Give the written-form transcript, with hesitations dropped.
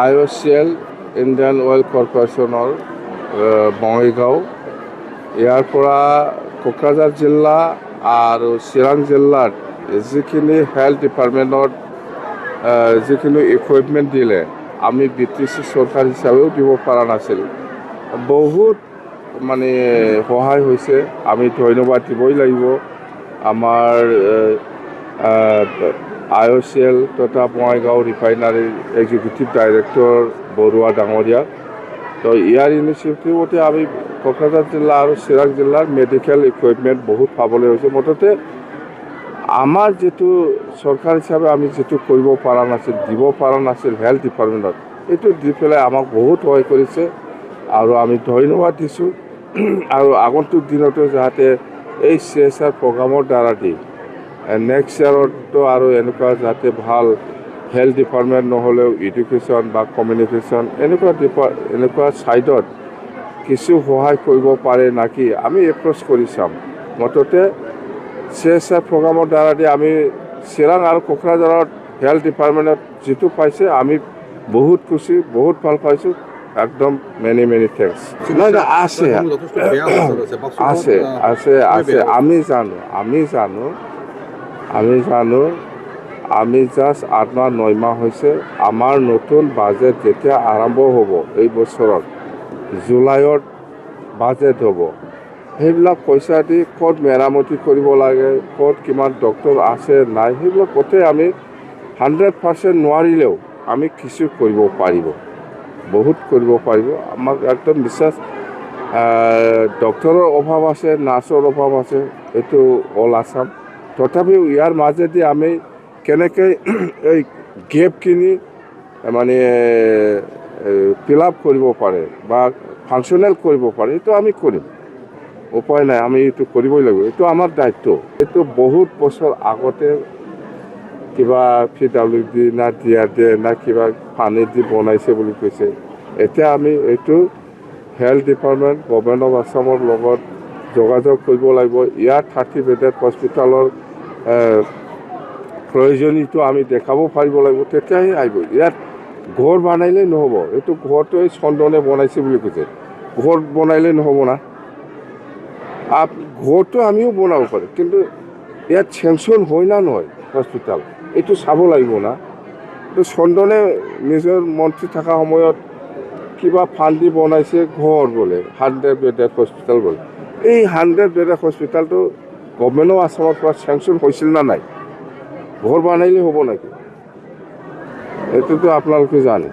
IOCL Indian oil কৰ্পৰেশ্যনৰ Bongaigaon ইয়াৰ পৰা কোকৰাঝাৰ জিলা আৰু চিৰাং জিলাত যিখিনি হেল্থ ডিপাৰ্টমেণ্টত যিখিনি ইকুইপমেণ্ট দিলে আমি BTC চৰকাৰ হিচাপেও দিব পৰা নাছিল। বহুত মানে সহায় হৈছে, আমি ধন্যবাদ দিবই লাগিব আমাৰ IOCL তথা বঙাইগাঁও ৰিফাইনাৰীৰ এক্সিকিউটিভ ডাইৰেক্টৰ বৰুৱা ডাঙৰীয়া। তো ইয়াৰ ইনিচিয়েটিভতে আমি কোকৰাঝাৰ জিলা আৰু চিৰাং জিলাৰ মেডিকেল ইকুইপমেণ্ট বহুত পাবলৈ হৈছে। মুঠতে আমাৰ যিটো চৰকাৰ হিচাপে আমি যিটো কৰিব পৰা নাছিল, দিব পৰা নাছিল হেল্থ ডিপাৰ্টমেণ্টত, এইটো দি পেলাই আমাক বহুত সহায় কৰিছে আৰু আমি ধন্যবাদ দিছোঁ। আৰু আগন্তুক দিনতো যাতে এই CSR প্ৰগ্ৰামৰ দ্বাৰা দি নেক্সট ইয়াৰতো আৰু এনেকুৱা যাতে ভাল হেল্থ ডিপাৰ্টমেণ্ট নহ'লেও এডুকেশ্যন বা কমিউনিকেশ্যন এনেকুৱা ছাইডত কিছু সহায় কৰিব পাৰে নাকি আমি এপ্ৰ'চ কৰি চাম। মুঠতে CSR প্ৰগ্ৰামৰ দ্বাৰা দি আমি চিৰাং আৰু কোকৰাঝাৰত হেল্থ ডিপাৰ্টমেণ্টত যিটো পাইছে আমি বহুত খুচি, বহুত ভাল পাইছোঁ। একদম মেনি থেংকছ। নাই আছে আছে আছে আছে আমি জানো আমি জাষ্ট 8-9 মাহ হৈছে। আমাৰ নতুন বাজেট যেতিয়া আৰম্ভ হ'ব এই বছৰত জুলাইত বাজেট হ'ব, সেইবিলাক পইচা দি ক'ত মেৰামতি কৰিব লাগে, ক'ত কিমান ডক্টৰ আছে নাই, সেইবিলাক গোটেই আমি 100% নোৱাৰিলেও আমি কিছু কৰিব পাৰিব, বহুত কৰিব পাৰিব। আমাক একদম বিশ্বাস। ডক্টৰৰ অভাৱ আছে, নাৰ্ছৰ অভাৱ আছে, এইটো অল আছাম। তথাপিও ইয়াৰ মাজেদি আমি কেনেকৈ এই গেপখিনি মানে ফিল আপ কৰিব পাৰে বা ফাংচনেল কৰিব পাৰে, এইটো আমি কৰিম। উপায় নাই, আমি এইটো কৰিবই লাগিব, এইটো আমাৰ দায়িত্ব। এইটো বহুত বছৰ আগতে কিবা PWD না DRD না কিবা পানী দি বনাইছে বুলি কৈছে। এতিয়া আমি এইটো হেল্থ ডিপাৰ্টমেণ্ট গভৰ্ণমেণ্ট অফ আছামৰ লগত যোগাযোগ কৰিব লাগিব। ইয়াৰ 30 বেডেড হস্পিটেলৰ প্ৰয়োজনীয়টো আমি দেখাব পাৰিব লাগিব, তেতিয়াহে আহিব। ইয়াত ঘৰ বনাইলেই নহ'ব, এইটো ঘৰটো এই চন্দনে বনাইছে বুলি কৈছে। ঘৰ বনাইলেই নহ'ব না, ঘৰটো আমিও বনাব পাৰোঁ, কিন্তু ইয়াত চেংচন হয় না নহয় হস্পিটেল, এইটো চাব লাগিব না। এইটো চন্দনে নিজৰ মন্ত্ৰী থকা সময়ত কিবা ফাণ্ড দি বনাইছে ঘৰ বোলে 100 বেডেড হস্পিটেল বোলে। এই 100 বেডেড হস্পিটেলটো গভৰ্ণমেণ্ট অফ আছামৰ পৰা চেংচন হৈছিল না নাই? ঘৰ বনাইলে হ'ব নেকি? এইটোতো আপোনালোকে জানে।